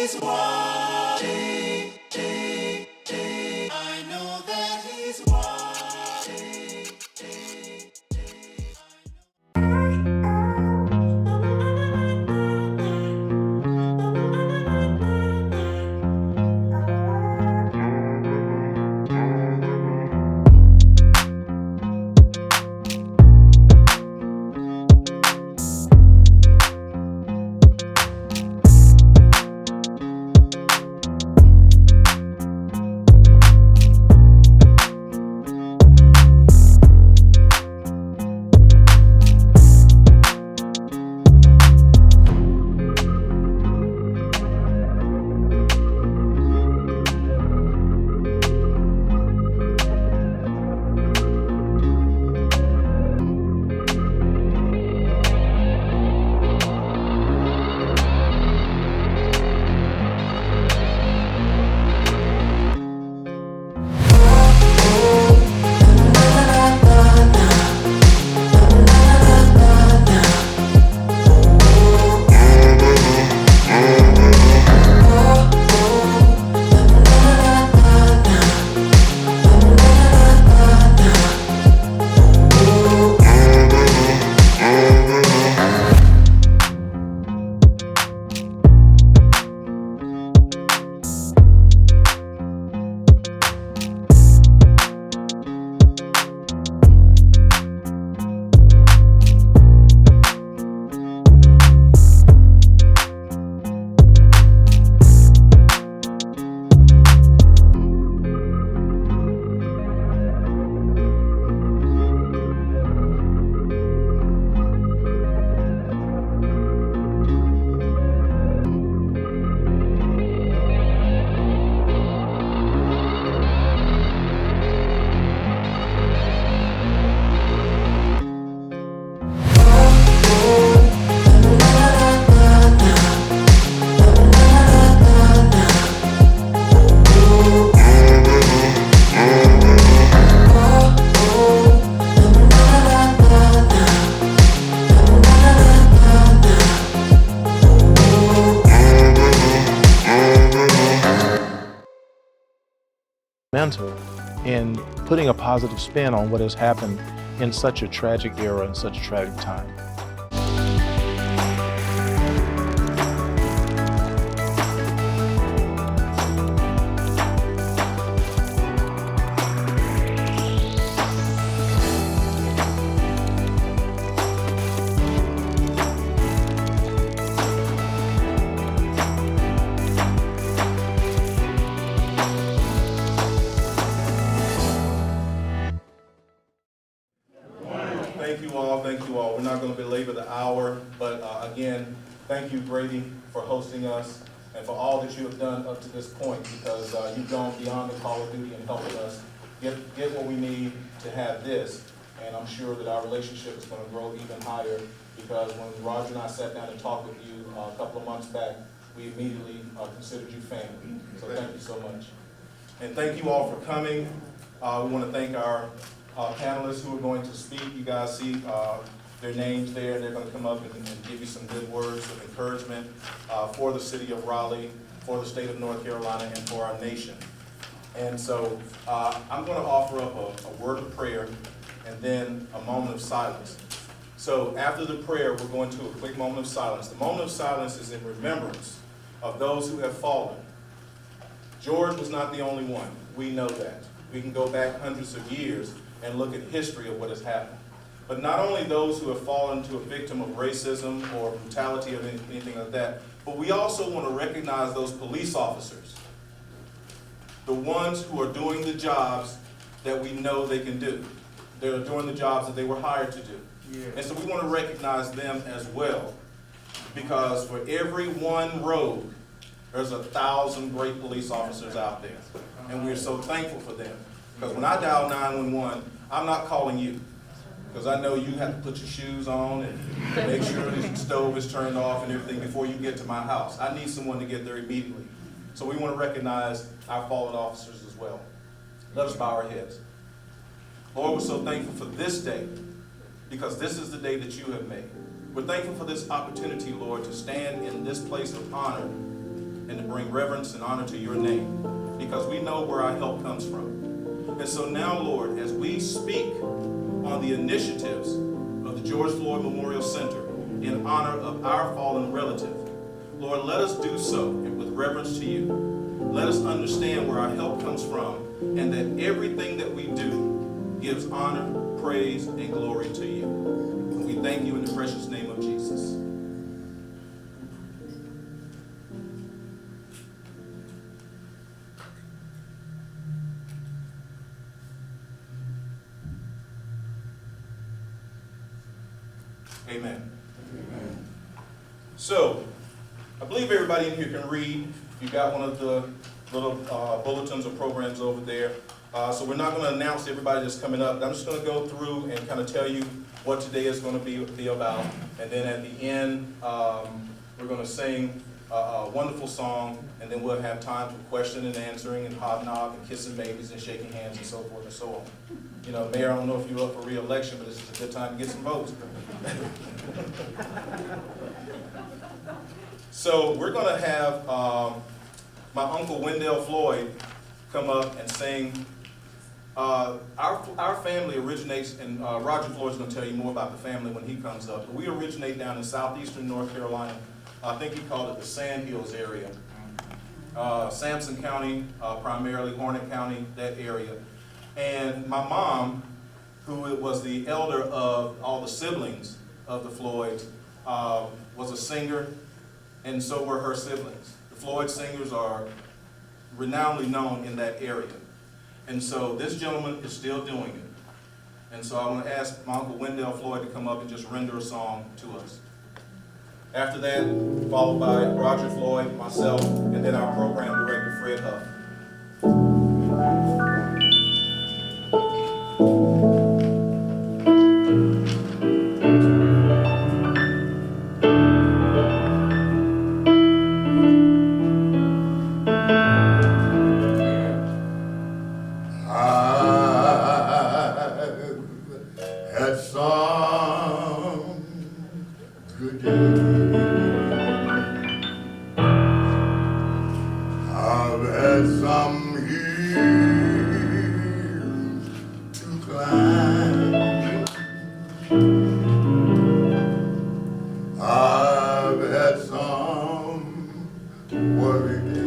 he's watching. I know that he's watching. In putting a positive spin on what has happened in such a tragic era and such a tragic time. Thank you all. We're not going to belabor the hour, but again, thank you, Brady, for hosting us and for all that you have done up to this point, because you've gone beyond the call of duty and helping us get what we need to have this. And I'm sure that our relationship is going to grow even higher, because when Roger and I sat down and talked with you a couple of months back, we immediately considered you family. So thank you so much. And thank you all for coming. We want to thank our panelists who are going to speak. You guys see their names there. They're going to come up and give you some good words of encouragement for the city of Raleigh, for the state of North Carolina, and for our nation. And so I'm going to offer up a word of prayer and then a moment of silence. So after the prayer, we're going to a quick moment of silence. The moment of silence is in remembrance of those who have fallen. George was not the only one. We know that. We can go back hundreds of years and look at history of what has happened. But not only those who have fallen to a victim of racism or brutality or anything like that, but we also want to recognize those police officers, the ones who are doing the jobs that we know they can do. They're doing the jobs that they were hired to do. Yeah. And so we want to recognize them as well, because for every one rogue, there's 1,000 great police officers out there. And we're so thankful for them. Because when I dial 911, I'm not calling you, because I know you have to put your shoes on and make sure the stove is turned off and everything before you get to my house. I need someone to get there immediately. So we want to recognize our fallen officers as well. Let us bow our heads. Lord, we're so thankful for this day, because this is the day that you have made. We're thankful for this opportunity, Lord, to stand in this place of honor and to bring reverence and honor to your name, because we know where our help comes from. And so now, Lord, as we speak on the initiatives of the George Floyd Memorial Center in honor of our fallen relative, Lord, let us do so with reverence to you. Let us understand where our help comes from, and that everything that we do gives honor, praise, and glory to you. And we thank you in the precious name of Jesus. Amen. Amen. So, I believe everybody in here can read. You got one of the little bulletins or programs over there. So we're not going to announce everybody that's coming up. I'm just going to go through and kind of tell you what today is going to be about. And then at the end, we're going to sing a wonderful song, and then we'll have time for question and answering and hobnob and kissing babies and shaking hands and so forth and so on. You know, Mayor, I don't know if you're up for re-election, but this is a good time to get some votes. So we're going to have my uncle Wendell Floyd come up and sing. Our family originates, and Roger Floyd's going to tell you more about the family when he comes up. But we originate down in southeastern North Carolina. I think he called it the Sand Hills area. Sampson County, primarily Hornet County, that area. And my mom, who was the elder of all the siblings of the Floyds, was a singer, and so were her siblings. The Floyd singers are renownedly known in that area. And so this gentleman is still doing it. And so I want to ask my Uncle Wendell Floyd to come up and just render a song to us. After that, followed by Roger Floyd, myself, and then our program director, Fred Huff. Had some good days. I've had some hills to climb. I've had some worry days.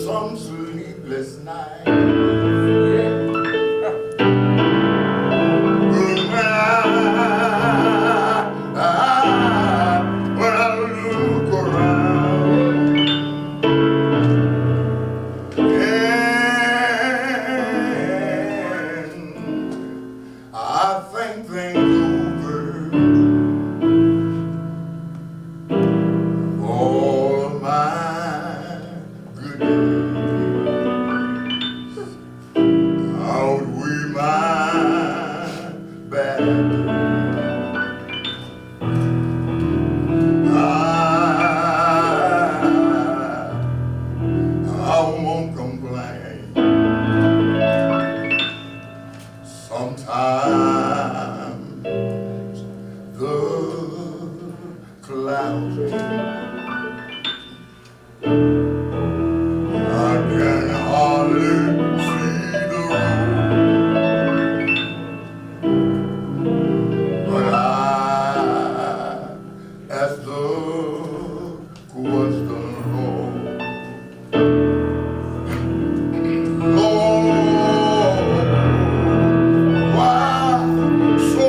Some sleepless nights. When I look around, and I think things over. All of my good days outweigh my bad days. I won't complain. Sometimes the clouds I can hardly see the road, but I ask the question, Lord, why so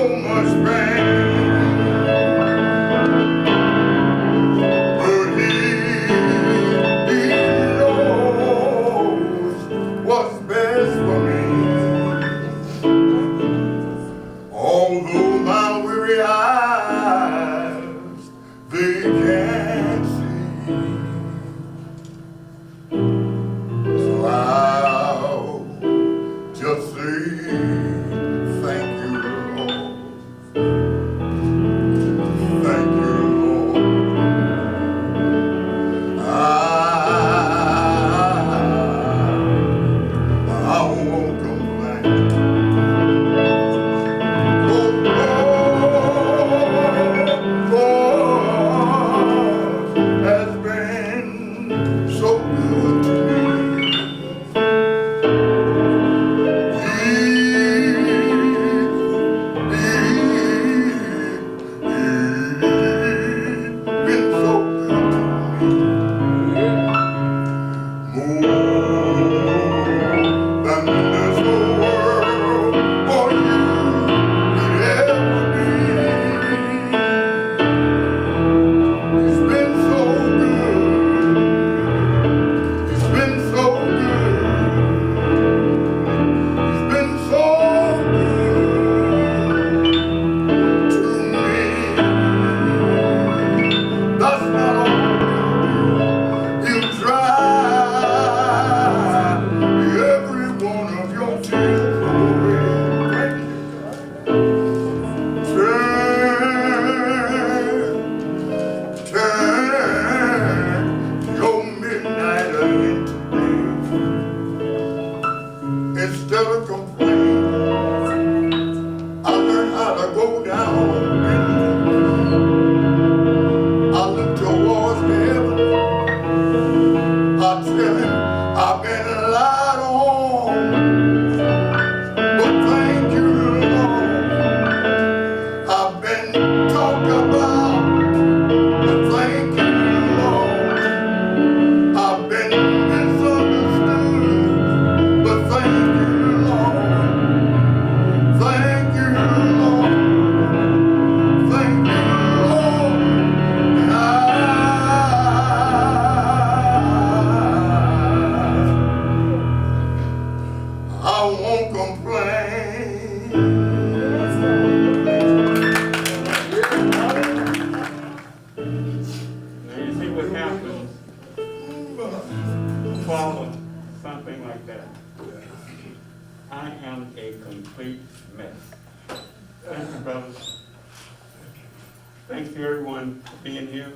as I go down, I look towards heaven. I tell him I've been lied on, but thank you, Lord. I've been talked about, but thank you, Lord. I've been misunderstood, but thank you, Lord. Thank you, Lord. Thank you, Lord. And I won't complain. Now you see what happens following something like that. I am a complete mess. Thank you, brothers. Thanks to everyone for being here.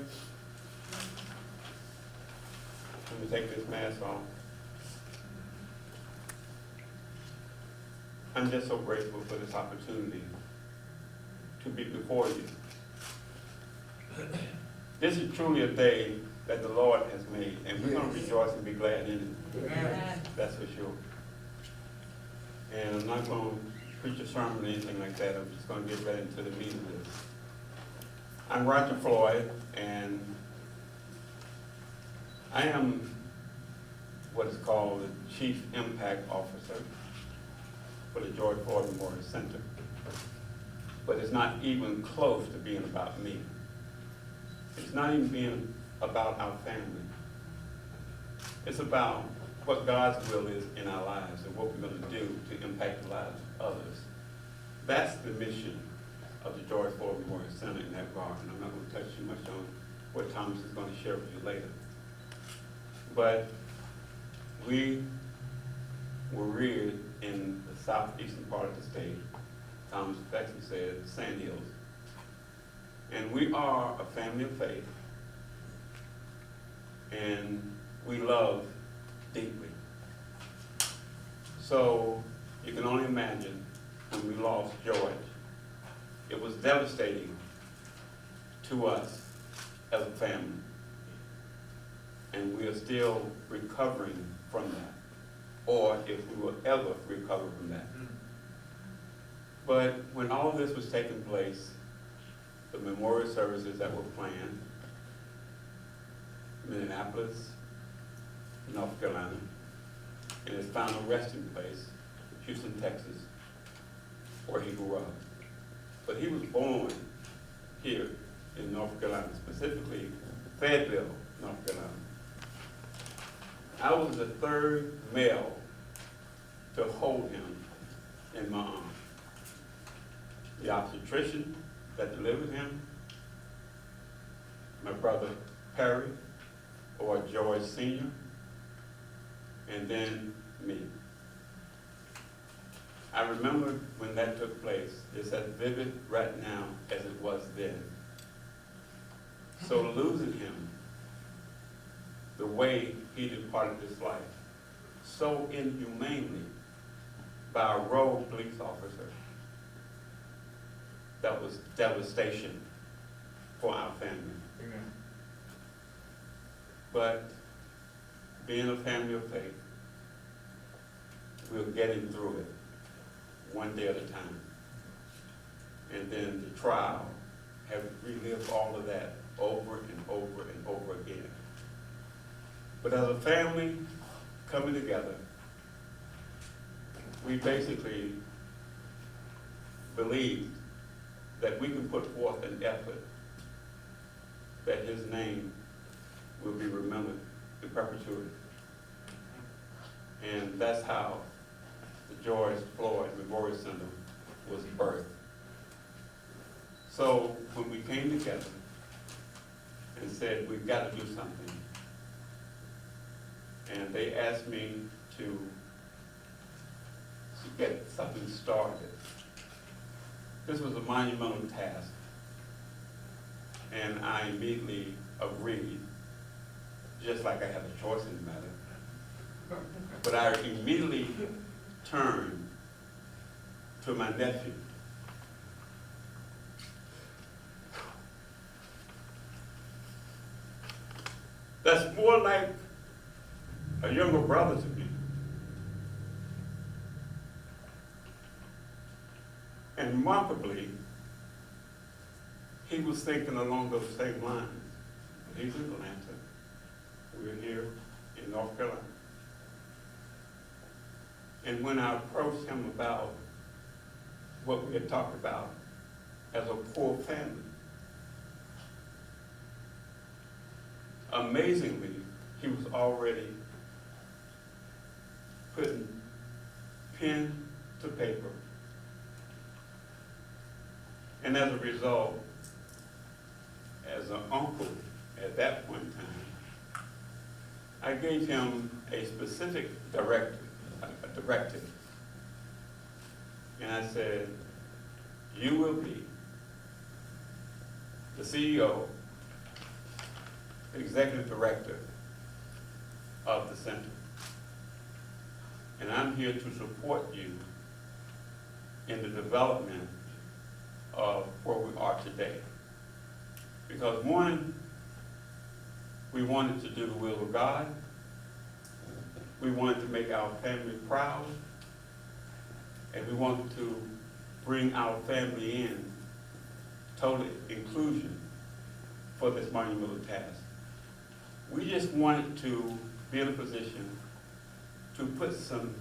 Let me take this mask off. I'm just so grateful for this opportunity to be before you. This is truly a day that the Lord has made, and we're going to rejoice and be glad in it. Amen. That's for sure. And I'm not going to preach a sermon or anything like that. I'm just going to get right into the meat of this. I'm Roger Floyd, and I am what is called the Chief Impact Officer for the George Floyd Memorial Center. But it's not even close to being about me. It's not even being about our family. It's about what God's will is in our lives and what we're going to do to impact the lives of others. That's the mission of the George Floyd Memorial Center in that regard. And I'm not going to touch too much on what Thomas is going to share with you later. But we were reared in the southeastern part of the state. Thomas Beckson said, Sand Hills. And we are a family of faith, and we love deeply. So you can only imagine when we lost George, it was devastating to us as a family. And we are still recovering from that, or if we will ever recover from that. But when all of this was taking place, the memorial services that were planned, Minneapolis, North Carolina, and his final resting place, Houston, Texas, where he grew up. But he was born here in North Carolina, specifically Fayetteville, North Carolina. I was the third male to hold him in my arms. The obstetrician that delivered him, my brother Perry, or George Sr., and then me. I remember when that took place. It's as vivid right now as it was then. So losing him, the way he departed this life, so inhumanely by a rogue police officer, that was devastation for our family. Amen. But being a family of faith, we're getting through it one day at a time. And then the trial, have relived all of that over and over and over again. But as a family coming together, we basically believed that we can put forth an effort that his name will be remembered in perpetuity. And that's how the George Floyd Memorial Center was birthed. So when we came together and said, we've got to do something, and they asked me to get something started. This was a monumental task, and I immediately agreed, just like I had a choice in the matter. But I immediately turned to my nephew that's more like a younger brother to me. And remarkably, he was thinking along those same lines. He's in Atlanta. We're here in North Carolina. And when I approached him about what we had talked about as a poor family, amazingly, he was already putting pen to paper. And as a result, as an uncle at that point in time, I gave him a specific directive. And I said, you will be the CEO, executive director of the center. And I'm here to support you in the development of where we are today. Because one, we wanted to do the will of God. We wanted to make our family proud. And we wanted to bring our family in total inclusion for this monumental task. We just wanted to be in a position to put some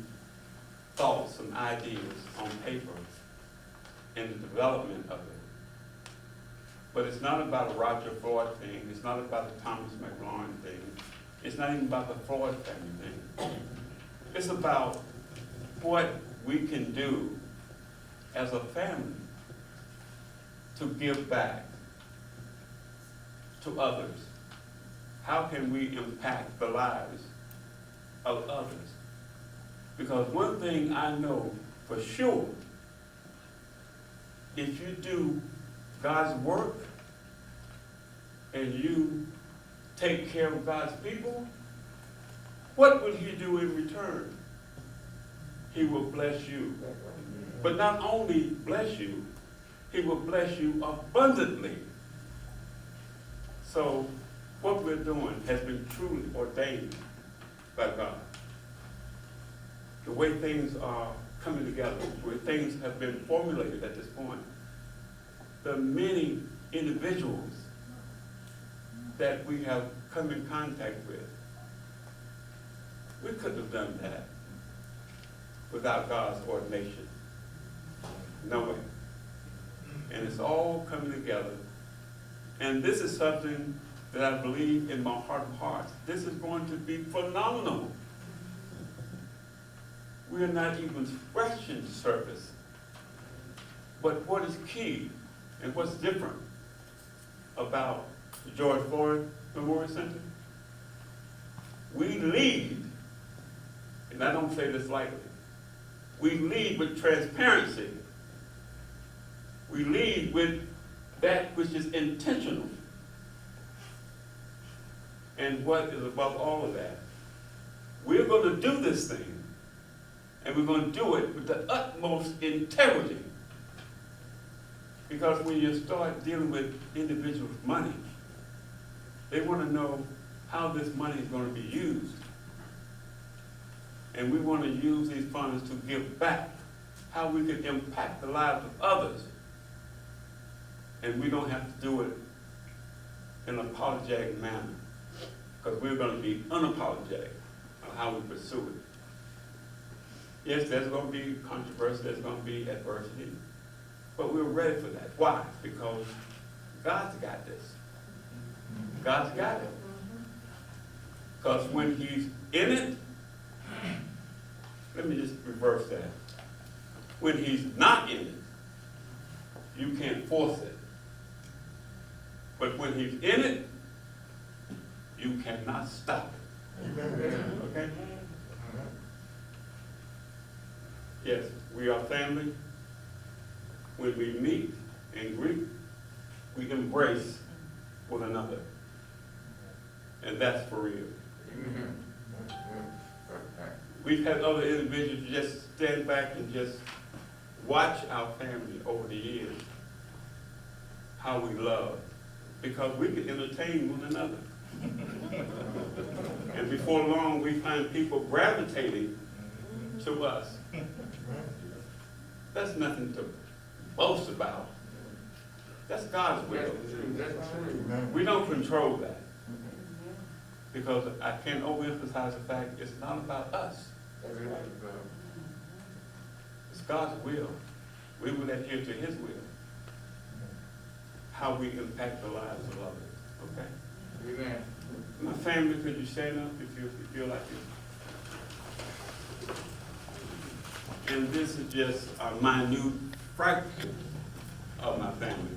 thoughts, some ideas on paper in the development of it. But it's not about a Roger Floyd thing. It's not about a Thomas McLaurin thing. It's not even about the Floyd family thing. It's about what we can do as a family to give back to others. How can we impact the lives of others? Because one thing I know for sure, if you do God's work and you take care of God's people, what will He do in return? He will bless you. But not only bless you, He will bless you abundantly. So what we're doing has been truly ordained by God. The way things are coming together, the way things have been formulated at this point, the many individuals that we have come in contact with, we couldn't have done that without God's ordination. No way. And it's all coming together. And this is something that I believe in my heart of hearts. This is going to be phenomenal. We are not even scratching the surface. But what is key and what's different about the George Floyd Memorial Center? We lead, and I don't say this lightly, we lead with transparency. We lead with that which is intentional. And what is above all of that, we're going to do this thing, and we're going to do it with the utmost integrity. Because when you start dealing with individuals' money, they want to know how this money is going to be used. And we want to use these funds to give back, how we can impact the lives of others. And we don't have to do it in an apologetic manner, because we're going to be unapologetic on how we pursue it. Yes, there's going to be controversy, there's going to be adversity, but we're ready for that. Why? Because God's got this. God's got it. Because when He's in it, let me just reverse that. When He's not in it, you can't force it. But when He's in it, you cannot stop it. Okay? Yes, we are family. When we meet and greet, we embrace one another. And that's for real. We've had other individuals just stand back and just watch our family over the years, how we love, because we can entertain one another. And before long, we find people gravitating to us. That's nothing to boast about. That's God's will. We don't control that. Because I can't overemphasize the fact it's not about us. It's God's will. We will adhere to His will. How we impact the lives of others. Okay? Amen. My family, could you stand up if you feel like it? And this is just a minute fraction of my family.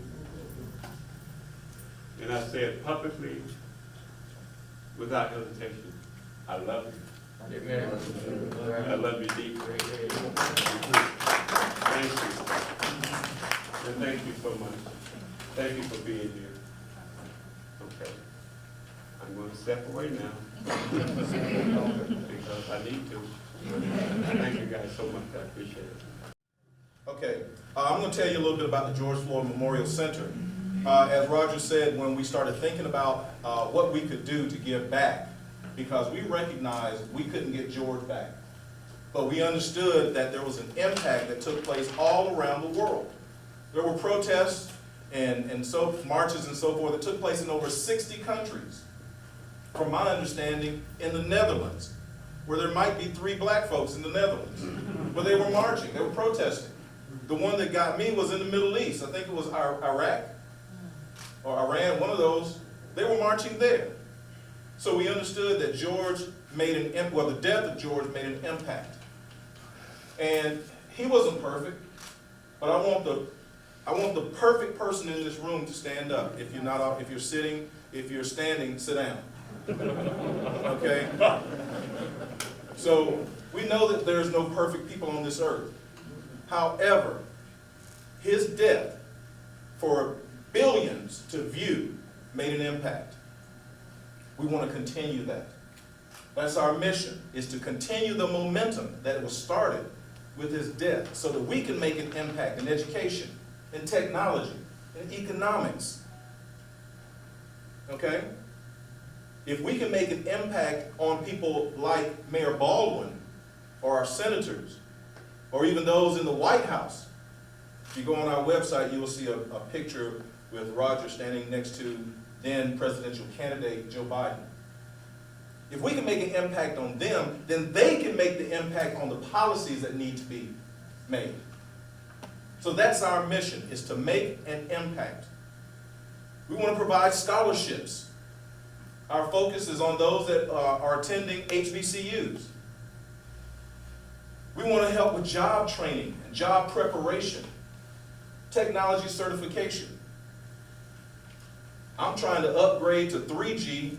And I say it publicly, without hesitation. I love you. Amen. I love you deeply. Thank you. And thank you so much. Thank you for being here. Okay. I'm going to step away now. Because I need to. Thank you guys so much. I appreciate it. Okay, I'm going to tell you a little bit about the George Floyd Memorial Center. As Roger said, when we started thinking about what we could do to give back, because we recognized we couldn't get George back, but we understood that there was an impact that took place all around the world. There were protests and so marches and so forth that took place in over 60 countries. From my understanding, in the Netherlands, where there might be 3 black folks in the Netherlands, but they were marching, they were protesting. The one that got me was in the Middle East. I think it was Iraq or Iran, one of those. They were marching there. So we understood that George made the death of George made an impact. And he wasn't perfect, but I want the perfect person in this room to stand up. If you're not, if you're sitting, if you're standing, sit down. Okay? So we know that there's no perfect people on this earth. However, his death, for billions to view, made an impact. We want to continue that. That's our mission, is to continue the momentum that was started with his death so that we can make an impact in education, in technology, in economics. Okay? If we can make an impact on people like Mayor Baldwin or our senators or even those in the White House, if you go on our website, you will see a picture with Roger standing next to then presidential candidate Joe Biden. If we can make an impact on them, then they can make the impact on the policies that need to be made. So that's our mission, is to make an impact. We want to provide scholarships. Our focus is on those that are attending HBCUs. We want to help with job training, job preparation, technology certification. I'm trying to upgrade to 3G,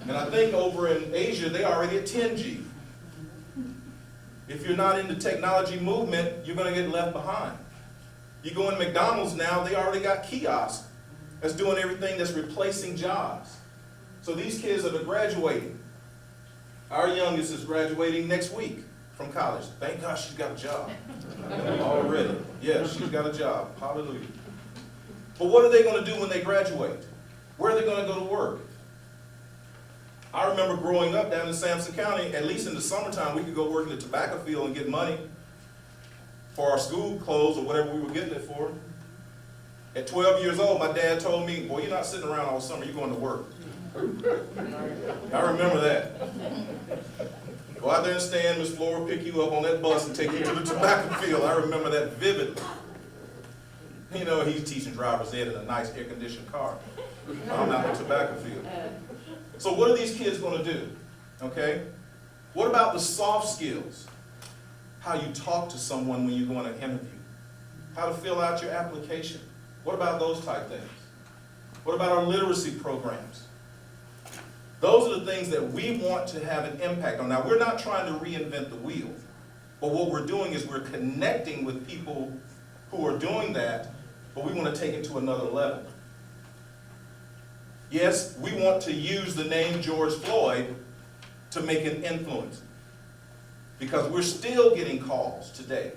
and I think over in Asia, they already at 10G. If you're not in the technology movement, you're going to get left behind. You go in McDonald's now, they already got kiosks that's doing everything that's replacing jobs. So these kids that are graduating, our youngest is graduating next week from college. Thank God she's got a job already. Yes, she's got a job. Hallelujah. But what are they going to do when they graduate? Where are they going to go to work? I remember growing up down in Sampson County, at least in the summertime, we could go work in the tobacco field and get money for our school clothes or whatever we were getting it for. At 12 years old, my dad told me, boy, you're not sitting around all summer, you're going to work. I remember that. Go out there and stand, Miss Flora will pick you up on that bus and take you to the tobacco field. I remember that vividly. You know, he's teaching driver's ed in a nice air-conditioned car. I'm out in the tobacco field. So what are these kids going to do? Okay? What about the soft skills? How you talk to someone when you go on an interview. How to fill out your application. What about those type things? What about our literacy programs? Those are the things that we want to have an impact on. Now, we're not trying to reinvent the wheel, but what we're doing is we're connecting with people who are doing that, but we want to take it to another level. Yes, we want to use the name George Floyd to make an influence, because we're still getting calls today,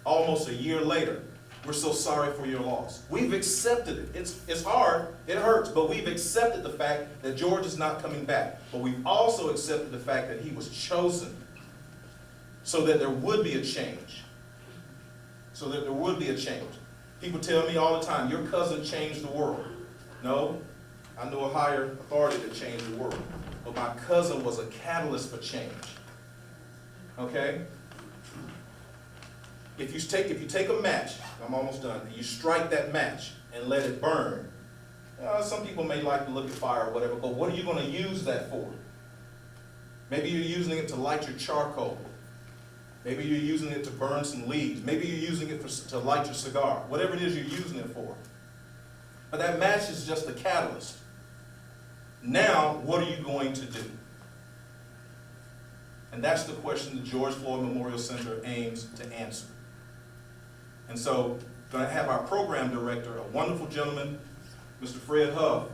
almost a year later, We're so sorry for your loss. We've accepted it. It's hard, it hurts, but we've accepted the fact that George is not coming back. But we've also accepted the fact that he was chosen so that there would be a change. So that there would be a change. People tell me all the time, your cousin changed the world. No, I know a higher authority that changed the world. But my cousin was a catalyst for change. Okay? If you take a match, I'm almost done, and you strike that match and let it burn, some people may like to look at fire or whatever, but what are you going to use that for? Maybe you're using it to light your charcoal. Maybe you're using it to burn some leaves. Maybe you're using it to light your cigar. Whatever it is you're using it for. But that match is just a catalyst. Now, what are you going to do? And that's the question the George Floyd Memorial Center aims to answer. And so, going to have our program director, a wonderful gentleman, Mr. Fred Huff,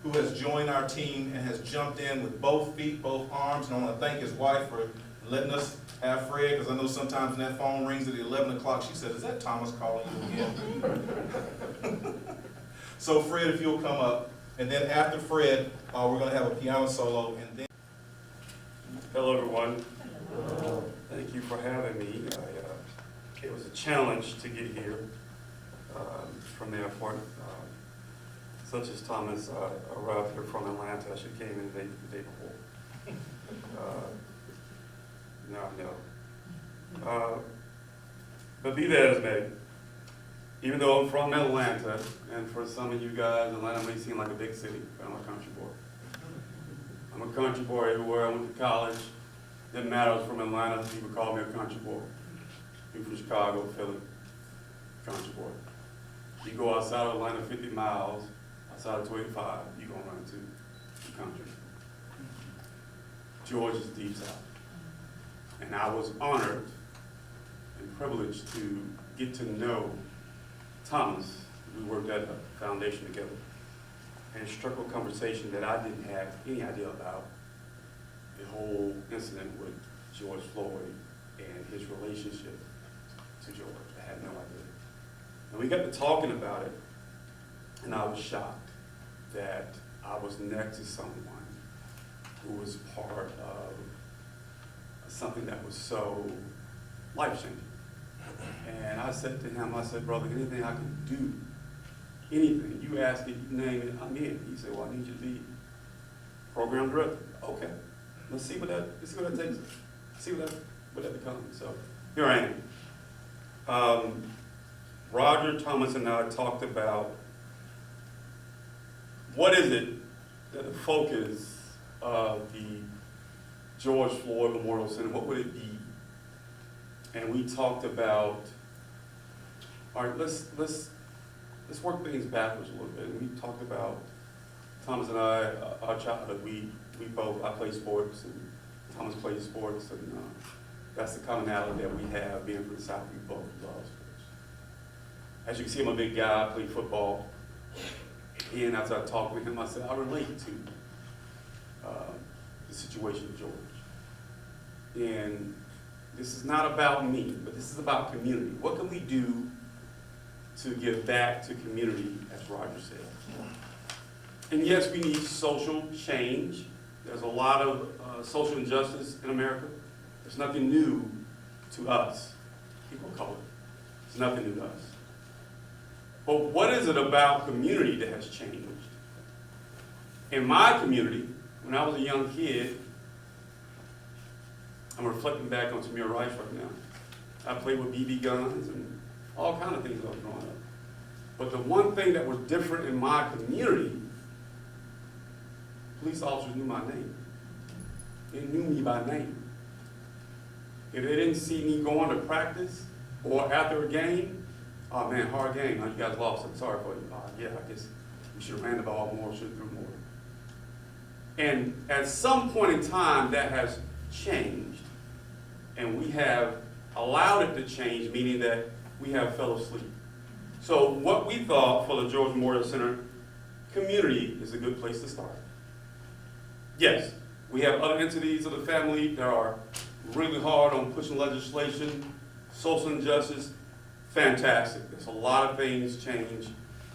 who has joined our team and has jumped in with both feet, both arms. And I want to thank his wife for letting us have Fred, because I know sometimes when that phone rings at 11 o'clock, she says, "Is that Thomas calling you again?" So Fred, if you'll come up. And then after Fred, we're going to have a piano solo. And then Hello, everyone. Thank you for having me. It was a challenge to get here from the airport. Such as Thomas arrived here from Atlanta. I should have came in the day before. No. But be that as it may, even though I'm from Atlanta, and for some of you guys, Atlanta may seem like a big city, but I'm a country boy. I'm a country boy everywhere. I went to college. Didn't matter, I was from Atlanta. People call me a country boy. People from Chicago, Philly, country boy. You go outside of Atlanta 50 miles, outside of 285, you're going to run into the country. George is deep south. And I was honored and privileged to get to know Thomas. We worked at a foundation together. And it struck a conversation that I didn't have any idea about. The whole incident with George Floyd and his relationship to George. I had no idea. And we got to talking about it, and I was shocked that I was next to someone who was part of something that was so life-changing. And I said to him, I said, "Brother, anything I can do, anything, you ask it, you name it, I'm in." He said, "Well, I need you to be program director." Okay, let's see what that takes. See what that becomes. So here I am. Roger, Thomas, and I talked about what is it that the focus of the George Floyd Memorial Center, what would it be? And we talked about, all right, let's work things backwards a little bit. And we talked about, Thomas and I, our childhood, I play sports, and Thomas plays sports, and that's the commonality that we have, being from the South, we both love sports. As you can see, I'm a big guy, I play football. And as I talked with him, I said, I relate to the situation of George. And this is not about me, but this is about community. What can we do to give back to community, as Roger said? And yes, we need social change. There's a lot of social injustice in America. There's nothing new to us, people of color. It's nothing new to us. But what is it about community that has changed? In my community, when I was a young kid, I'm reflecting back on Tamir Rice right now. I played with BB guns and all kinds of things when I was growing up. But the one thing that was different in my community, police officers knew my name. They knew me by name. If they didn't see me going to practice or after a game, "Oh man, hard game, you guys lost, I'm sorry for you." "Yeah, I guess we should have ran the ball more, should have threw more." And at some point in time, that has changed. And we have allowed it to change, meaning that we have fell asleep. So what we thought for the George Memorial Center, community is a good place to start. Yes, we have other entities of the family that are really hard on pushing legislation, social injustice, fantastic. There's a lot of things change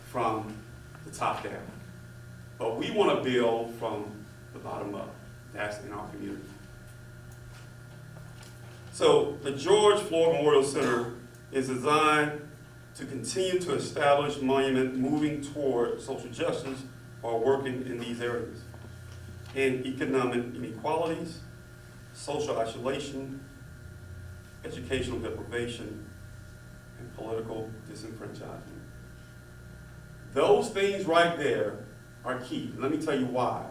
from the top down. But we want to build from the bottom up. That's in our community. So the George Floyd Memorial Center is designed to continue to establish monument moving toward social justice while working in these areas. In economic inequalities, social isolation, educational deprivation, and political disenfranchisement. Those things right there are key. Let me tell you why.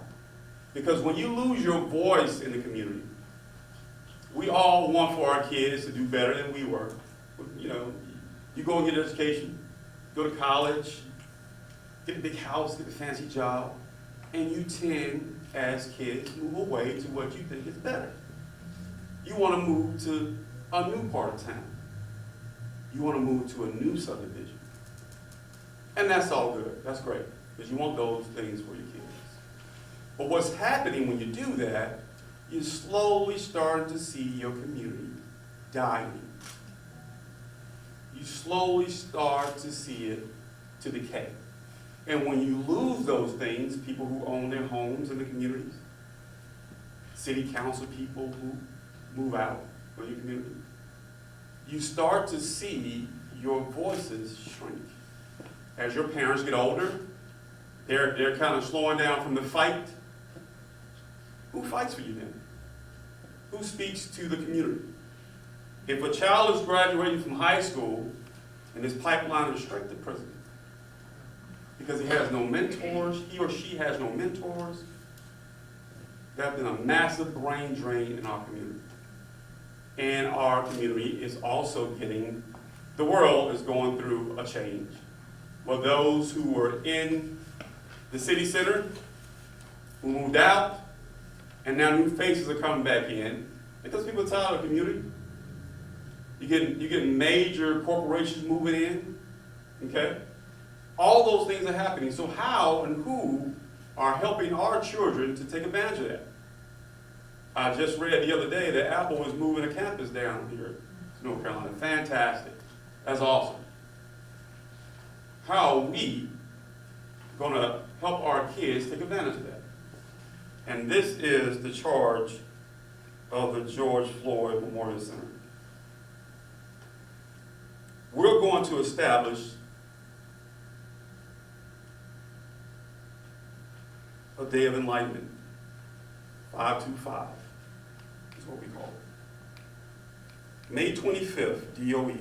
Because when you lose your voice in the community, we all want for our kids to do better than we were. You know, you go and get an education, go to college, get a big house, get a fancy job, and you tend, as kids, move away to what you think is better. You want to move to a new part of town. You want to move to a new subdivision. And that's all good. That's great. Because you want those things for your kids. But what's happening when you do that, you're slowly starting to see your community dying. You slowly start to see it to decay. And when you lose those things, people who own their homes in the communities, city council people who move out of your community, you start to see your voices shrink. As your parents get older, they're kind of slowing down from the fight. Who fights for you then? Who speaks to the community? If a child is graduating from high school and his pipeline is straight to prison because he has no mentors, he or she has no mentors, there's been a massive brain drain in our community. And our community is also getting, the world is going through a change. Well, those who were in the city center, who moved out, and now new faces are coming back in, because people are tired of the community. You get major corporations moving in, okay? All those things are happening. So how and who are helping our children to take advantage of that? I just read the other day that Apple is moving a campus down here to North Carolina. Fantastic. That's awesome. How are we going to help our kids take advantage of that? And this is the charge of the George Floyd Memorial Center. We're going to establish a day of enlightenment. 525 is what we call it. May 25th, D.O.E.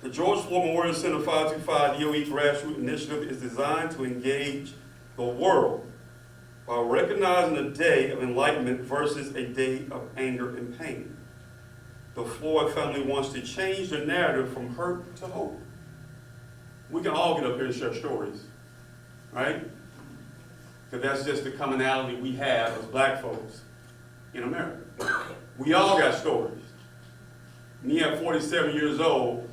The George Floyd Memorial Center 525 D.O.E. grassroots initiative is designed to engage the world while recognizing a day of enlightenment versus a day of anger and pain. The Floyd family wants to change the narrative from hurt to hope. We can all get up here and share stories, right? Because that's just the commonality we have as black folks in America. We all got stories. Me at 47 years old,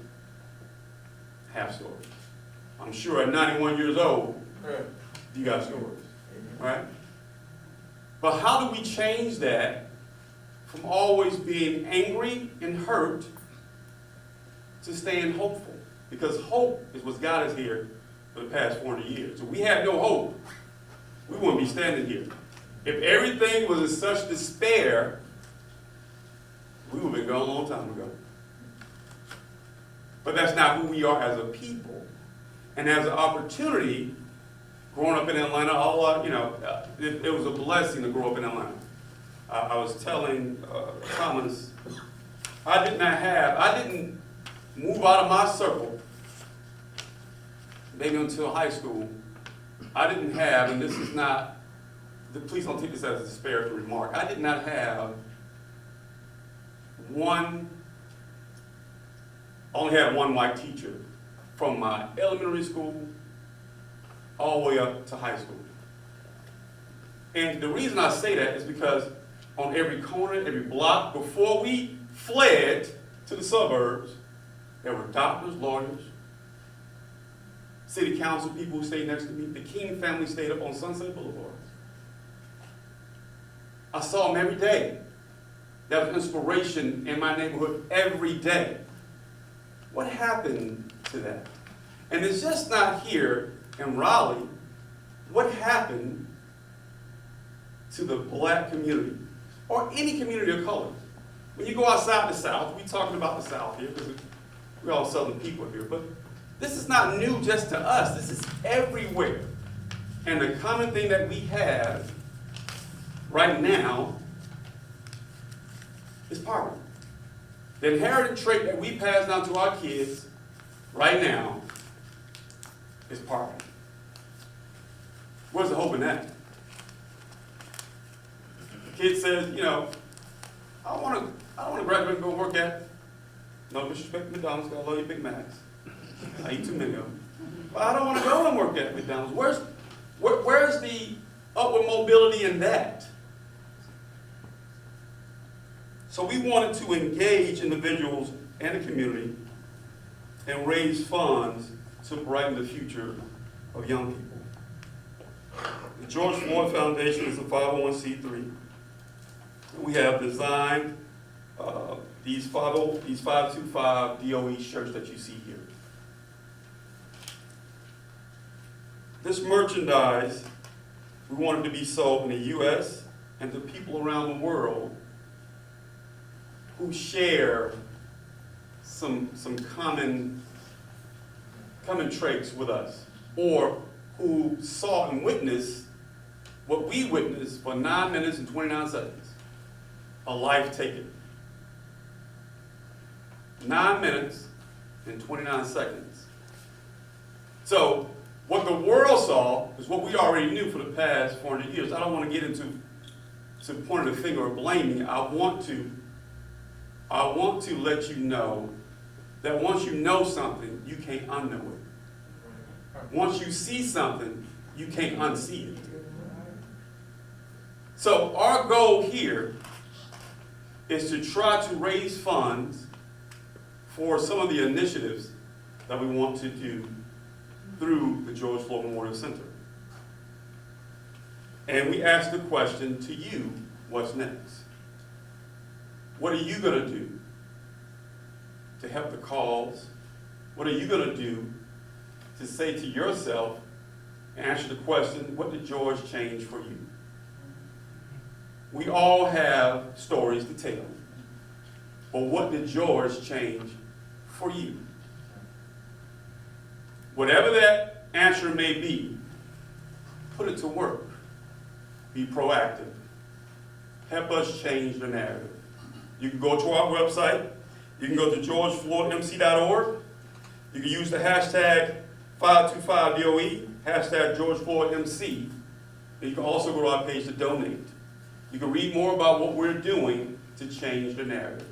have stories. I'm sure at 91 years old, you got stories, right? But how do we change that from always being angry and hurt to staying hopeful? Because hope is what's got us here for the past 400 years. If we had no hope, we wouldn't be standing here. If everything was in such despair, we would have been gone a long time ago. But that's not who we are as a people. And as an opportunity, growing up in Atlanta, it was a blessing to grow up in Atlanta. I was telling Thomas, I didn't move out of my circle, maybe until high school. I didn't have, and this is not, please don't take this as a disparaging remark, I did not have only had one white teacher from my elementary school all the way up to high school. And the reason I say that is because on every corner, every block, before we fled to the suburbs, there were doctors, lawyers, city council people who stayed next to me. The King family stayed up on Sunset Boulevard. I saw them every day. That was inspiration in my neighborhood every day. What happened to that? And it's just not here in Raleigh. What happened to the black community or any community of color? When you go outside the South, we're talking about the South here because we're all Southern people here, but this is not new just to us. This is everywhere. And the common thing that we have right now is poverty. The inherited trait that we pass down to our kids right now is poverty. Where's the hope in that? The kid says, you know, I don't want to graduate and go work at, no disrespect to McDonald's, 'cause I love you Big Macs. I eat too many of them. But I don't want to go and work at McDonald's. Where's the upward mobility in that? So we wanted to engage individuals and the community and raise funds to brighten the future of young people. The George Floyd Foundation is a 501c3. We have designed these 525 D.O.E shirts that you see here. This merchandise, we wanted to be sold in the U.S. and to people around the world who share some common traits with us, or who saw and witnessed what we witnessed for 9 minutes and 29 seconds. A life taken. 9 minutes and 29 seconds. So, what the world saw is what we already knew for the past 400 years. I don't want to get into pointing a finger or blaming. I want to let you know that once you know something, you can't unknow it. Once you see something, you can't unsee it. So our goal here is to try to raise funds for some of the initiatives that we want to do through the George Floyd Memorial Center. And we ask the question to you, what's next? What are you going to do to help the cause? What are you going to do to say to yourself, answer the question, what did George change for you? We all have stories to tell, but what did George change for you? Whatever that answer may be, put it to work. Be proactive. Help us change the narrative. You can go to our website. You can go to georgefloydmc.org. You can use the hashtag 525DOE, hashtag GeorgeFloydMC. And you can also go to our page to donate. You can read more about what we're doing to change the narrative.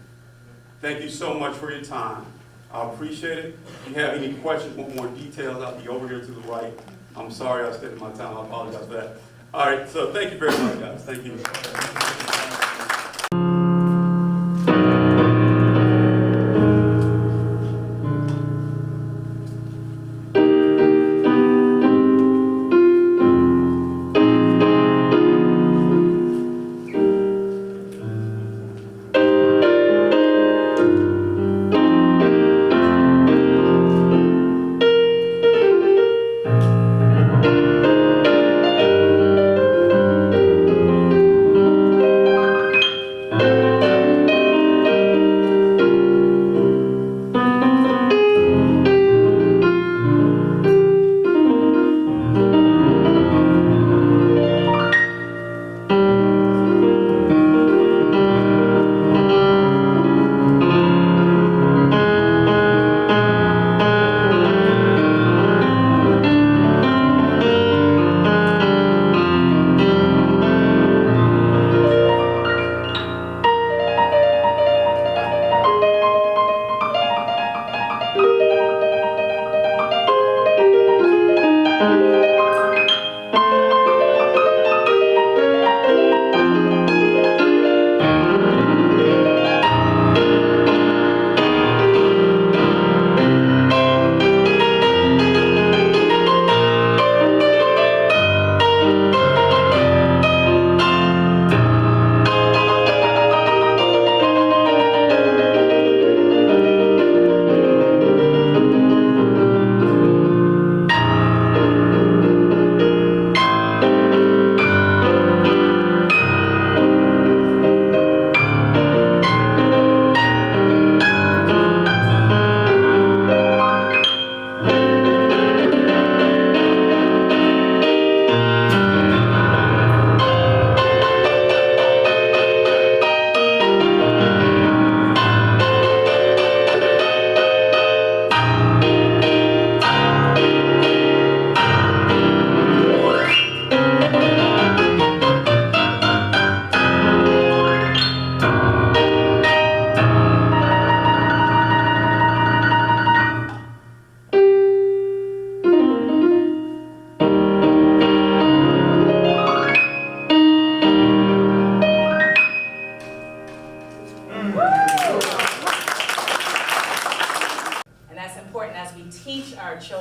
Thank you so much for your time. I appreciate it. If you have any questions, want more details, I'll be over here to the right. I'm sorry I extended my time. I apologize for that. All right, so thank you very much, guys. Thank you.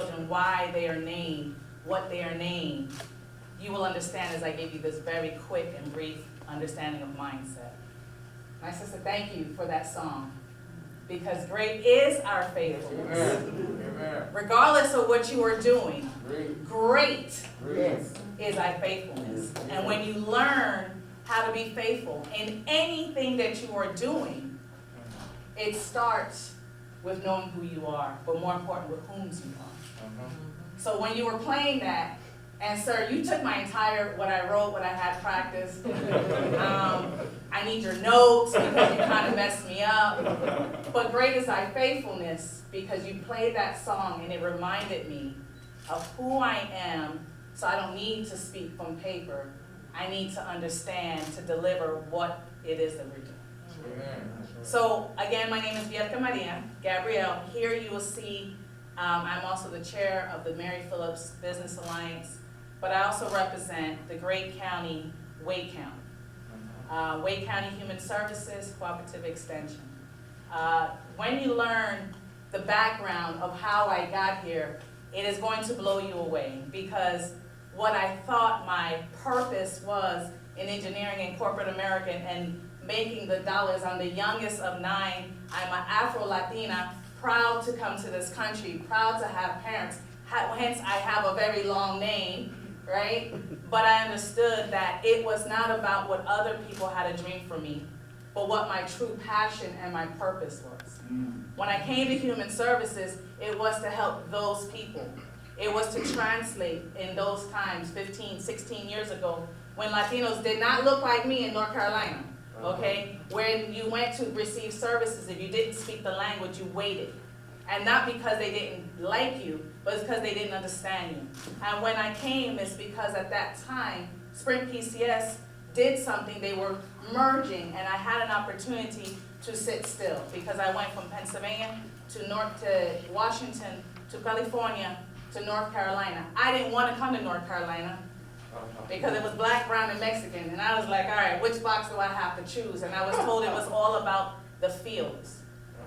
children why they are named what they are named, you will understand as I give you this very quick and brief understanding of mindset. My sister, thank you for that song, because great is our faithfulness. Amen. Regardless of what you are doing, great Yes. is thy faithfulness. And when you learn how to be faithful in anything that you are doing, it starts with knowing who you are, but more important, with whom you are. So when you were playing that, and sir, you took my entire, what I wrote, what I had practiced. I need your notes because you kind of messed me up. But great is thy faithfulness, because you played that song and it reminded me of who I am, so I don't need to speak from paper. I need to understand to deliver what it is that we're doing. Amen. So again, my name is Bielka Maria Gabrielle. Here you will see I'm also the chair of the Mary Phillips Business Alliance, but I also represent the great county, Wake County. Wake County Human Services Cooperative Extension. When you learn the background of how I got here, it is going to blow you away, because what I thought my purpose was in engineering in corporate America and making the dollars. I'm the youngest of 9. I'm an Afro-Latina, proud to come to this country, proud to have parents. Hence, I have a very long name, right? But I understood that it was not about what other people had a dream for me, but what my true passion and my purpose was. When I came to Human Services, it was to help those people. It was to translate in those times, 15, 16 years ago, when Latinos did not look like me in North Carolina, okay? When you went to receive services, if you didn't speak the language, you waited. And not because they didn't like you, but it's because they didn't understand you. And when I came, it's because at that time, Sprint PCS did something. They were merging, and I had an opportunity to sit still, because I went from Pennsylvania to Washington, to California, to North Carolina. I didn't want to come to North Carolina because it was black, brown, and Mexican. And I was like, all right, which box do I have to choose? And I was told it was all about the fields.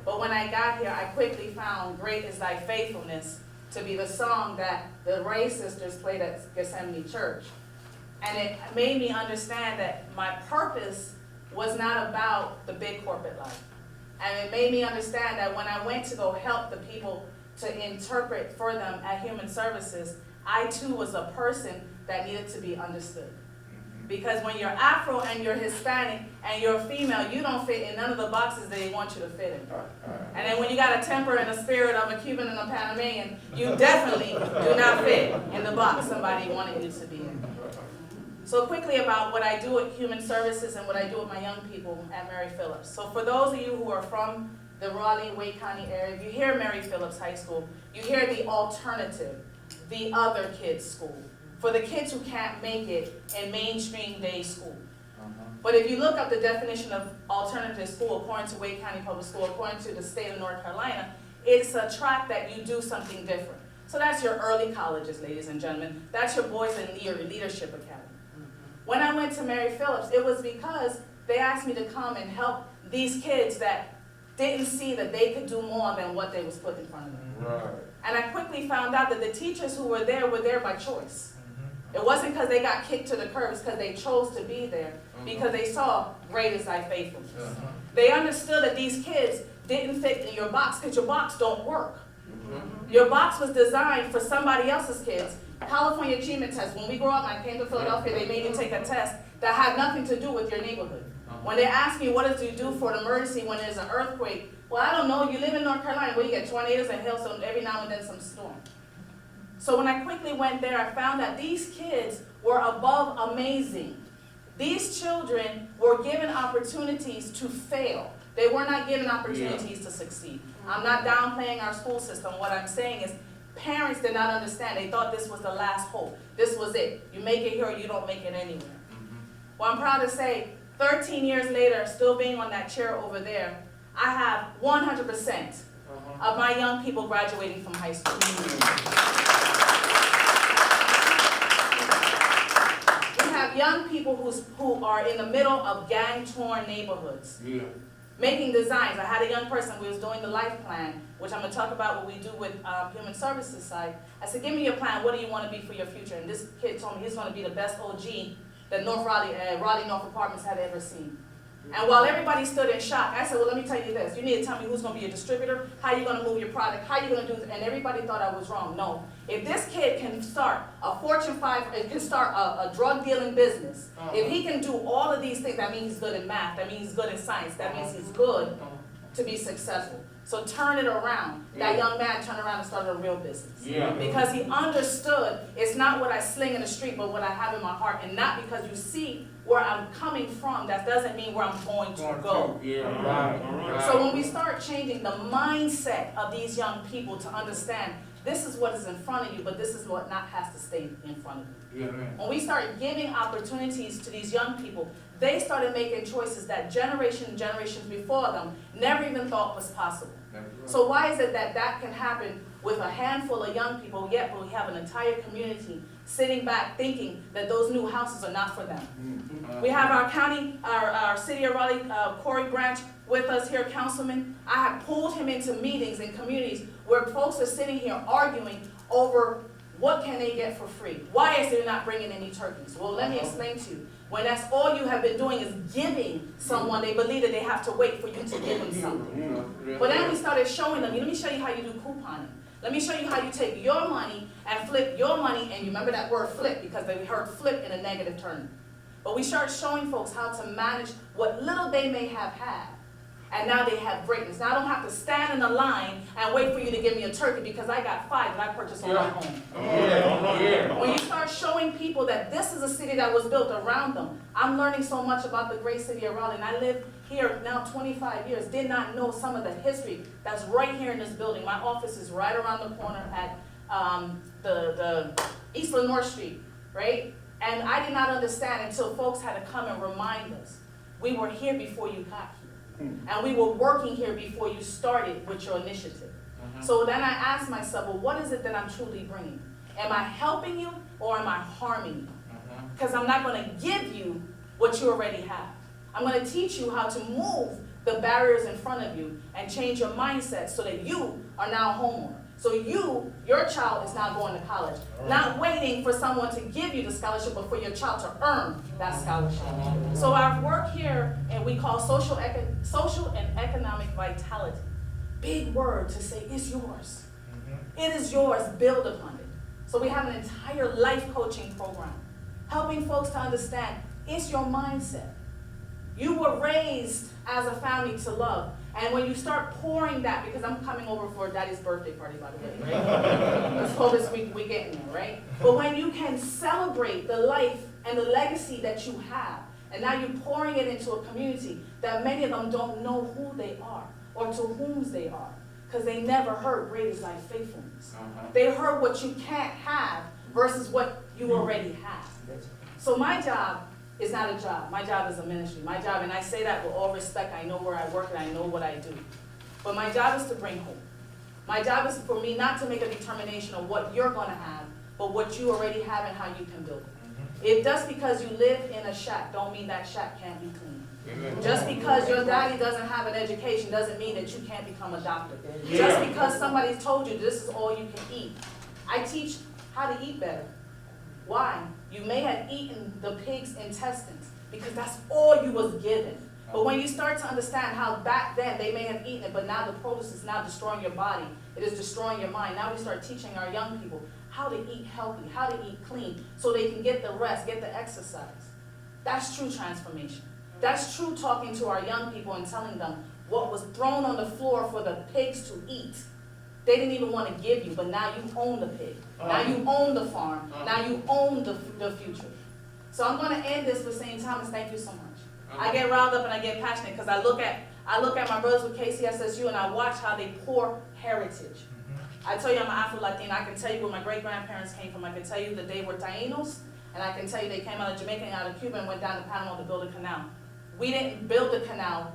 But when I got here, I quickly found Great is Thy Faithfulness to be the song that the Ray sisters played at Gethsemane Church. And it made me understand that my purpose was not about the big corporate life. And it made me understand that when I went to go help the people to interpret for them at Human Services, I too was a person that needed to be understood. Because when you're Afro and you're Hispanic and you're female, you don't fit in none of the boxes they want you to fit in. And then when you got a temper and a spirit of a Cuban and a Panamanian, you definitely do not fit in the box somebody wanted you to be in. So quickly about what I do at Human Services and what I do with my young people at Mary Phillips. So for those of you who are from the Raleigh, Wake County area, if you hear Mary Phillips High School, you hear the alternative, the other kids' school, for the kids who can't make it in mainstream day school. But if you look up the definition of alternative school according to Wake County Public School, according to the state of North Carolina, it's a track that you do something different. So that's your early colleges, ladies and gentlemen. That's your Boys and Leadership Academy. When I went to Mary Phillips, it was because they asked me to come and help these kids that didn't see that they could do more than what they was put in front of them. Right. And I quickly found out that the teachers who were there by choice. It wasn't because they got kicked to the curb, it's because they chose to be there, because they saw Great is Thy Faithfulness. They understood that these kids didn't fit in your box, because your box don't work. Your box was designed for somebody else's kids. California Achievement Test, when we grew up, I came to Philadelphia, they made you take a test that had nothing to do with your neighborhood. When they ask me, what do you do for an emergency when there's an earthquake? Well, I don't know, you live in North Carolina where you get tornadoes and hailstones, every now and then some storm. So when I quickly went there, I found that these kids were above amazing. These children were given opportunities to fail. They were not given opportunities to succeed. I'm not downplaying our school system. What I'm saying is parents did not understand. They thought this was the last hope. This was it. You make it here or you don't make it anywhere. Well, I'm proud to say 13 years later, still being on that chair over there, I have 100% of my young people graduating from high school. We have young people who are in the middle of gang-torn neighborhoods. making designs. I had a young person, we was doing the life plan, which I'm gonna talk about what we do with human services side. I said, give me your plan, what do you wanna be for your future? And this kid told me he's gonna be the best OG that Raleigh North Apartments had ever seen. And while everybody stood in shock, I said, well, let me tell you this. You need to tell me who's going to be your distributor, how you're going to move your product, how you're going to do this. And everybody thought I was wrong. No. If this kid can start a Fortune 5, can start a drug dealing business, if he can do all of these things, that means he's good in math, that means he's good in science, that means he's good to be successful. So turn it around. That young man turned around and started a real business. Because he understood it's not what I sling in the street, but what I have in my heart. And not because you see where I'm coming from, that doesn't mean where I'm going to go. So when we start changing the mindset of these young people to understand this is what is in front of you, but this is what not has to stay in front of you. When we start giving opportunities to these young people, they started making choices that generations before them never even thought was possible. So why is it that that can happen with a handful of young people, yet we have an entire community sitting back thinking that those new houses are not for them? We have our county, our City of Raleigh, Corey Branch with us here, councilman. I have pulled him into meetings in communities where folks are sitting here arguing over what can they get for free. Why is there not bringing any turkeys? Well, let me explain to you. When that's all you have been doing is giving someone, they believe that they have to wait for you to give them something. But then we started showing them, let me show you how you do couponing. Let me show you how you take your money and flip your money, and you remember that word flip because they heard flip in a negative term. But we started showing folks how to manage what little they may have had. And now they have greatness. Now I don't have to stand in a line and wait for you to give me a turkey because I got 5 that I purchased on my own. When you start showing people that this is a city that was built around them, I'm learning so much about the great city of Raleigh. And I live here now 25 years, did not know some of the history that's right here in this building. My office is right around the corner at the East Lenore Street, right? And I did not understand until folks had to come and remind us. We were here before you got here. And we were working here before you started with your initiative. So then I asked myself, well, what is it that I'm truly bringing? Am I helping you or am I harming you? Because I'm not going to give you what you already have. I'm going to teach you how to move the barriers in front of you and change your mindset so that you are now a homeowner. So your child is now going to college, not waiting for someone to give you the scholarship, but for your child to earn that scholarship. So our work here, and we call social and economic vitality. Big word to say it's yours. It is yours, build upon it. So we have an entire life coaching program, helping folks to understand it's your mindset. You were raised as a family to love. And when you start pouring that, because I'm coming over for Daddy's birthday party, by the way. Let's hope this week we get in there, right? But when you can celebrate the life and the legacy that you have, and now you're pouring it into a community that many of them don't know who they are or to whom they are, because they never heard great is thy faithfulness. They heard what you can't have versus what you already have. So my job is not a job. My job is a ministry. My job, and I say that with all respect, I know where I work and I know what I do. But my job is to bring hope. My job is for me not to make a determination of what you're going to have, but what you already have and how you can build it. If just because you live in a shack don't mean that shack can't be clean. Just because your daddy doesn't have an education doesn't mean that you can't become a doctor. Just because somebody's told you this is all you can eat. I teach how to eat better. Why? You may have eaten the pig's intestines because that's all you was given. But when you start to understand how back then they may have eaten it, but now the produce is now destroying your body, it is destroying your mind. Now we start teaching our young people how to eat healthy, how to eat clean, so they can get the rest, get the exercise. That's true transformation. That's true talking to our young people and telling them what was thrown on the floor for the pigs to eat. They didn't even want to give you, but now you own the pig. Now you own the farm. Now you own the future. So I'm going to end this with saying, Thomas, thank you so much. I get riled up and I get passionate because I look at my brothers with KCSSU and I watch how they pour heritage. I tell you I'm an Afro-Latina. I can tell you where my great-grandparents came from. I can tell you that they were Tainos, and I can tell you they came out of Jamaica and out of Cuba and went down to Panama to build a canal. We didn't build the canal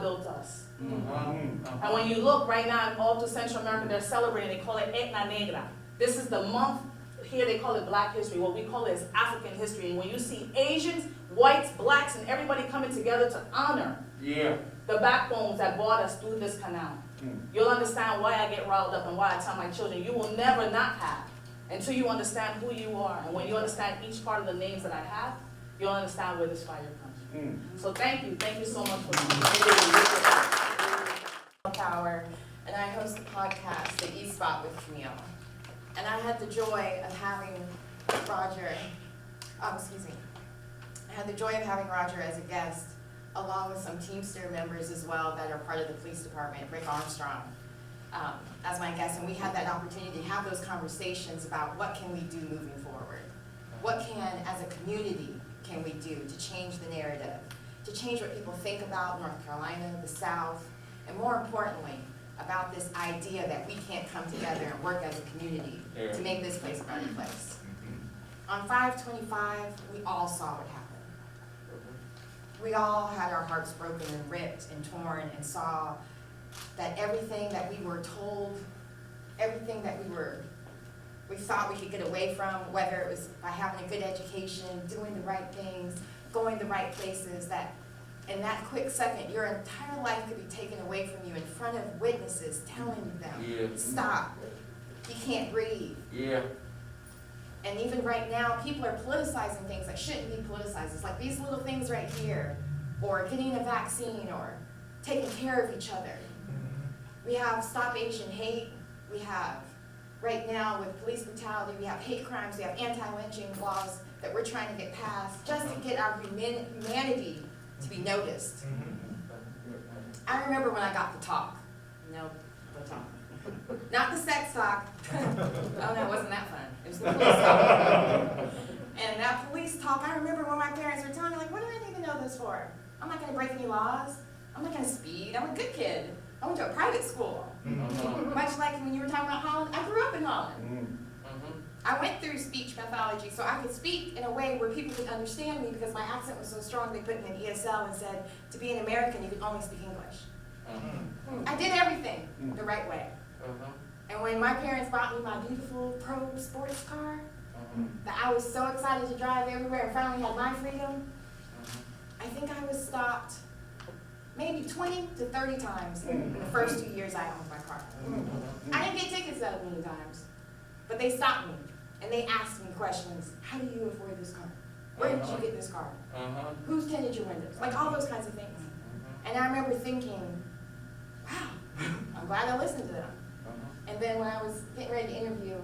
built us. And when you look right now all through Central America, they're celebrating, they call it Etna Negra. This is the month, here they call it Black history. What we call it is African history. And when you see Asians, whites, blacks, and everybody coming together to honor the backbones that brought us through this canal. You'll understand why I get riled up and why I tell my children, you will never not have until you understand who you are. And when you understand each part of the names that I have, you'll understand where this fire comes from. So thank you so much for Power, and I host the podcast, The E Spot with Camille. And I had the joy of having Roger, I had the joy of having Roger as a guest, along with some Teamster members as well that are part of the police department, Rick Armstrong, as my guest. And we had that opportunity to have those conversations about what can we do moving forward? What can, as a community, can we do to change the narrative, to change what people think about North Carolina, the South, and more importantly, about this idea that we can't come together and work as a community to make this place a better place. On 5/25, we all saw what happened. We all had our hearts broken and ripped and torn and saw that everything that we were told, everything that we thought we could get away from, whether it was by having a good education, doing the right things, going the right places, that in that quick second, your entire life could be taken away from you in front of witnesses telling them, stop, you can't breathe. And even right now, people are politicizing things that shouldn't be politicized. It's like these little things right here, or getting a vaccine, or taking care of each other. We have Stop Asian Hate. We have, right now with police brutality, we have hate crimes, we have anti-lynching laws that we're trying to get passed just to get our humanity to be noticed. I remember when I got the talk. No, the talk. Not the sex talk. Oh no, it wasn't that fun. It was the police talk. And that police talk, I remember when my parents were telling me, like, what do I need to know this for? I'm not gonna break any laws. I'm not gonna speed. I'm a good kid. I went to a private school. Much like when you were talking about Holland, I grew up in Holland. I went through speech pathology so I could speak in a way where people could understand me, because my accent was so strong they put me in ESL and said, to be an American, you could only speak English. I did everything the right way. And when my parents bought me my beautiful Pro sports car, that I was so excited to drive everywhere and finally had my freedom, I think I was stopped maybe 20 to 30 times in the first 2 years I owned my car. I didn't get tickets that many times, but they stopped me and they asked me questions. How do you afford this car? Where did you get this car? Who's tinted your windows? Like all those kinds of things. And I remember thinking, wow, I'm glad I listened to them. And then when I was getting ready to interview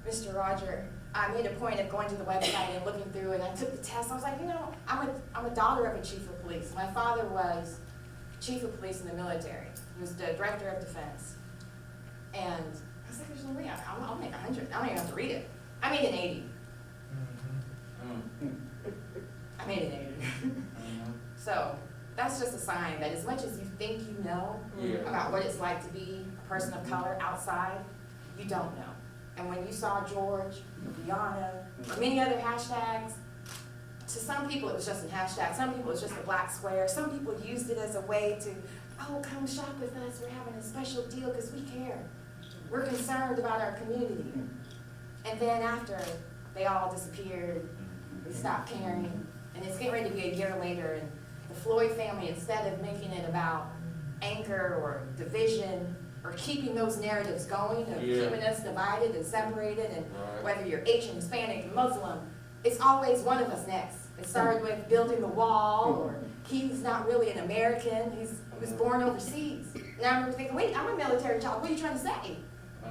Mr. Roger, I made a point of going to the website and looking through, and I took the test. I was like, you know, I'm a daughter of a chief of police. My father was chief of police in the military. He was the director of defense. And I was like, there's no way, I'll make 100. I don't even have to read it. I made an 80. I made an 80. So that's just a sign that as much as you think you know about what it's like to be a person of color outside, you don't know. And when you saw George, Brianna, or many other hashtags, to some people it was just a hashtag, some people it was just a black square, some people used it as a way to, oh, come shop with us, we're having a special deal because we care. We're concerned about our community. And then after they all disappeared, we stopped caring, and it's getting ready to be a year later, and the Floyd family, instead of making it about anger or division, or keeping those narratives going, of keeping us divided and separated, and whether you're Asian, Hispanic, Muslim, it's always one of us next. It started with building the wall, or he's not really an American, he was born overseas. And I remember thinking, wait, I'm a military child, what are you trying to say?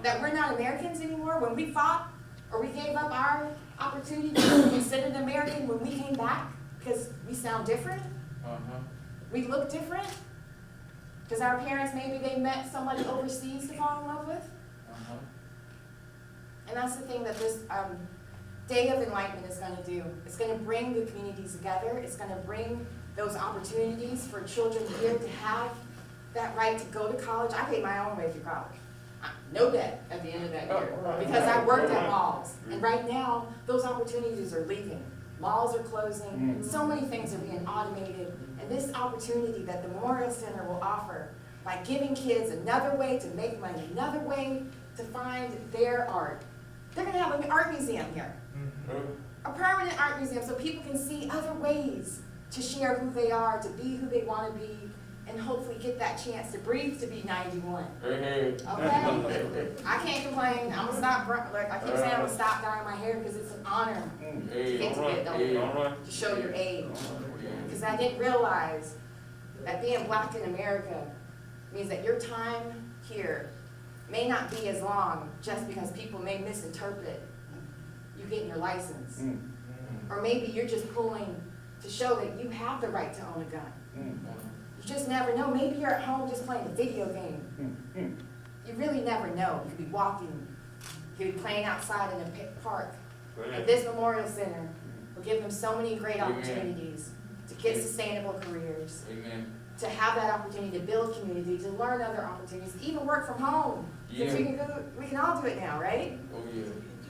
That we're not Americans anymore? When we fought, or we gave up our opportunity to be considered American when we came back, because we sound different? We look different? Because our parents, maybe they met somebody overseas to fall in love with? And that's the thing that this Day of Enlightenment is going to do. It's going to bring the communities together. It's going to bring those opportunities for children here to have that right to go to college. I paid my own way through college. No debt at the end of that year, because I worked at malls. And right now, those opportunities are leaving. Malls are closing. So many things are being automated. And this opportunity that the Memorial Center will offer by giving kids another way to make money, another way to find their art. They're going to have an art museum here. A permanent art museum so people can see other ways to share who they are, to be who they want to be, and hopefully get that chance to breathe to be 91. Hey, Okay? I can't complain. I'm gonna stop, like I keep saying, I'm gonna stop dyeing my hair because it's an honor to hey, get to be an elder, to show your age. Because I didn't realize that being black in America means that your time here may not be as long just because people may misinterpret you getting your license. Or maybe you're just pulling to show that you have the right to own a gun. You just never know. Maybe you're at home just playing a video game. You really never know. You could be walking, you could be playing outside in a park. And this Memorial Center will give them so many great opportunities to get sustainable careers, to have that opportunity to build community, to learn other opportunities, to even work from home. Because we can all do it now, right? Oh, yeah.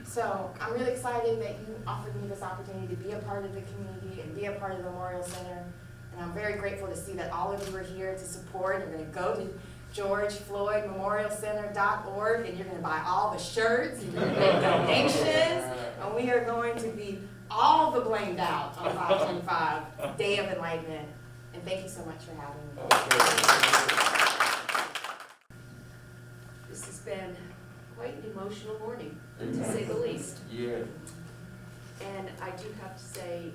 So I'm really excited that you offered me this opportunity to be a part of the community and be a part of the Memorial Center. And I'm very grateful to see that all of you are here to support. You're going to go to George Floyd Memorial Center.org and you're going to buy all the shirts and you're going to make donations. And we are going to be all the blamed out on 525, Day of Enlightenment. And thank you so much for having me. This has been quite an emotional morning, to say the least. Yeah. And I do have to say,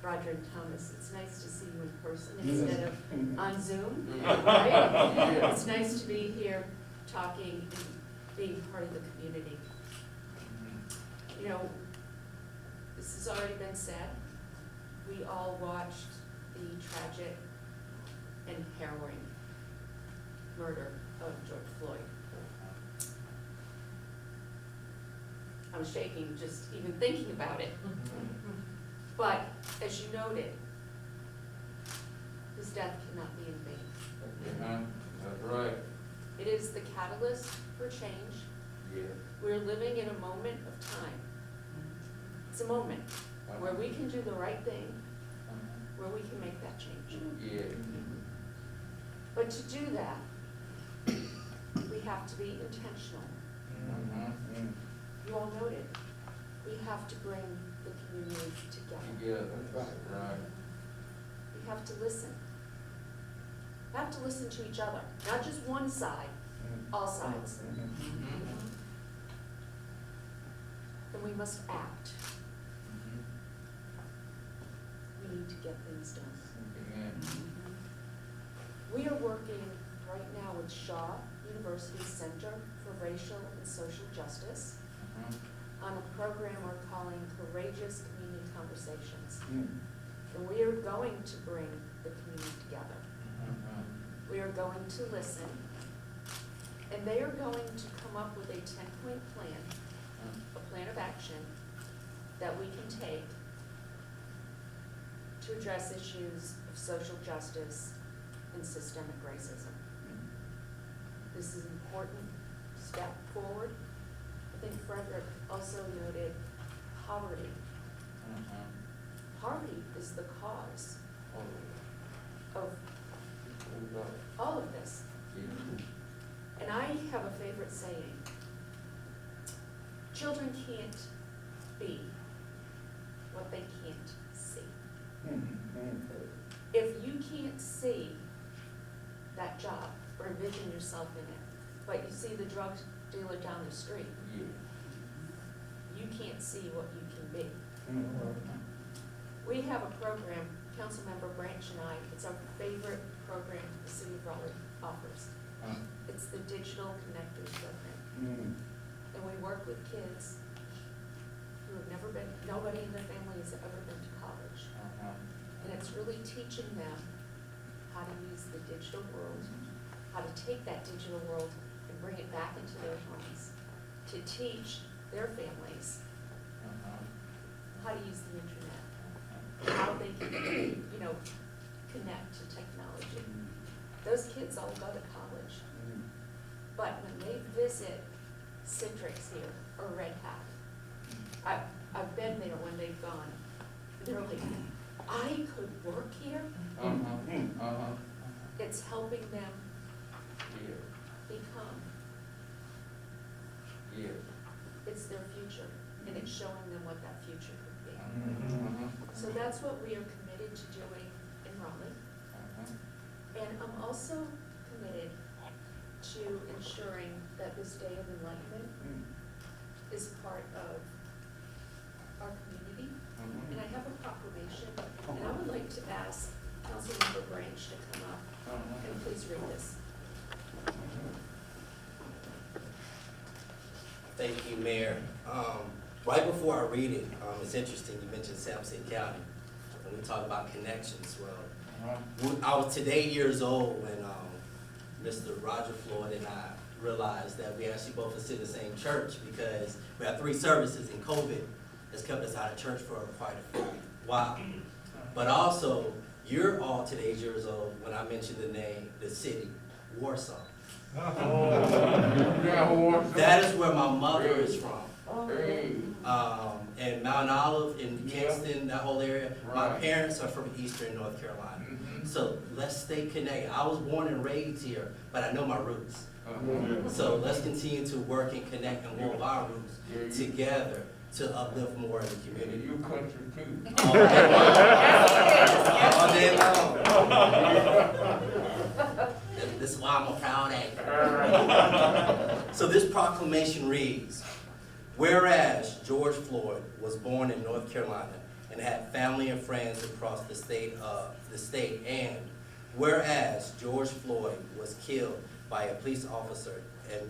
Roger and Thomas, it's nice to see you in person instead of on Zoom, right? It's nice to be here talking and being part of the community. You know, this has already been said. We all watched the tragic and harrowing murder of George Floyd. I'm shaking just even thinking about it. But as you noted, his death cannot be in vain. That's right. It is the catalyst for change. Yeah. We're living in a moment of time. It's a moment where we can do the right thing, where we can make that change. Yeah. But to do that, we have to be intentional. You all noted, we have to bring the community together. Yeah, that's right. We have to listen. We have to listen to each other, not just one side, all sides. And we must act. We need to get things done. We are working right now with Shaw University Center for Racial and Social Justice on a program we're calling Courageous Community Conversations. And we are going to bring the community together. We are going to listen, and they are going to come up with a 10-point plan, a plan of action that we can take to address issues of social justice and systemic racism. This is an important step forward. I think Frederick also noted poverty. Poverty is the cause of all of this. And I have a favorite saying: children can't be what they can't see. If you can't see that job or envision yourself in it, but you see the drug dealer down the street, you can't see what you can be. We have a program, Councilmember Branch and I, it's our favorite program the City of Raleigh offers. It's the Digital Connectors Program. And we work with kids who have never been, nobody in their family has ever been to college. And it's really teaching them how to use the digital world, how to take that digital world and bring it back into their homes, to teach their families how to use the internet, how they can, connect to technology. Those kids all go to college, but when they visit Citrix here or Red Hat, I've been there when they've gone, they're like, I could work here. It's helping them become. It's their future, and it's showing them what that future could be. So that's what we are committed to doing in Raleigh. And I'm also committed to ensuring that this Day of Enlightenment is part of our community. And I have a proclamation, and I would like to ask Councilmember Branch to come up and please read this. Thank you, Mayor. Right before I read it, it's interesting, you mentioned Sampson County, and we talk about connections. Well, I was today years old when Mr. Roger Floyd and I realized that we actually both attend the same church, because we have 3 services, and COVID has kept us out of church for quite a while. But also, you're all today's years old when I mentioned the city, Warsaw. That is where my mother is from. And Mount Olive in Kingston, that whole area. My parents are from Eastern North Carolina. So let's stay connected. I was born and raised here, but I know my roots. So let's continue to work and connect and hold our roots together to uplift more in the community. You country too. All day long. This is why I'm a proud actor. So this proclamation reads, whereas George Floyd was born in North Carolina and had family and friends across the state, and whereas George Floyd was killed by a police officer in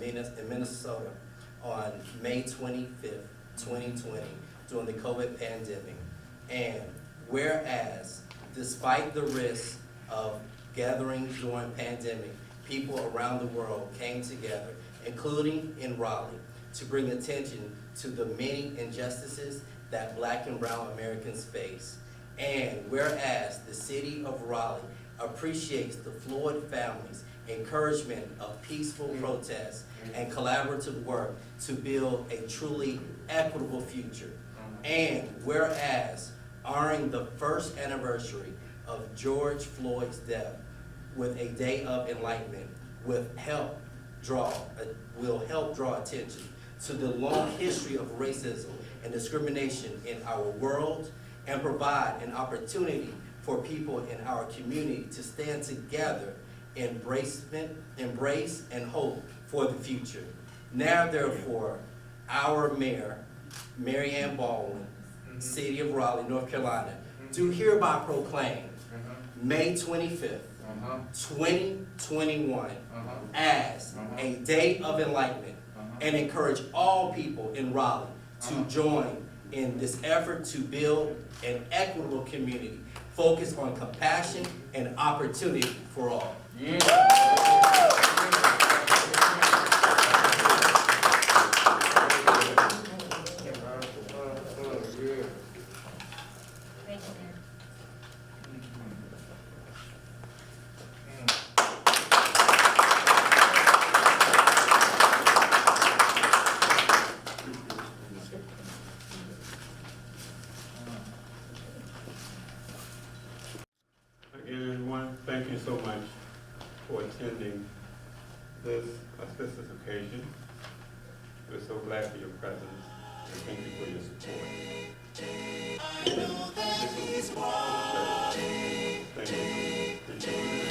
Minnesota on May 25th, 2020 during the COVID pandemic, and whereas despite the risk of gatherings during pandemic, people around the world came together, including in Raleigh, to bring attention to the many injustices that Black and brown Americans face. And whereas the City of Raleigh appreciates the Floyd family's encouragement of peaceful protests and collaborative work to build a truly equitable future. And whereas honoring the first anniversary of George Floyd's death with a Day of Enlightenment will help draw attention to the long history of racism and discrimination in our world, and provide an opportunity for people in our community to stand together, embrace and hope for the future. Now, therefore, our Mayor, Mary Ann Baldwin, City of Raleigh, North Carolina, do hereby proclaim May 25th, 2021 as a Day of Enlightenment, and encourage all people in Raleigh to join in this effort to build an equitable community focused on compassion and opportunity for all. Again, everyone, thank you so much for attending this auspicious occasion. We're so glad for your presence, and thank you for your support. I know that he's watching. Thank you. Appreciate it.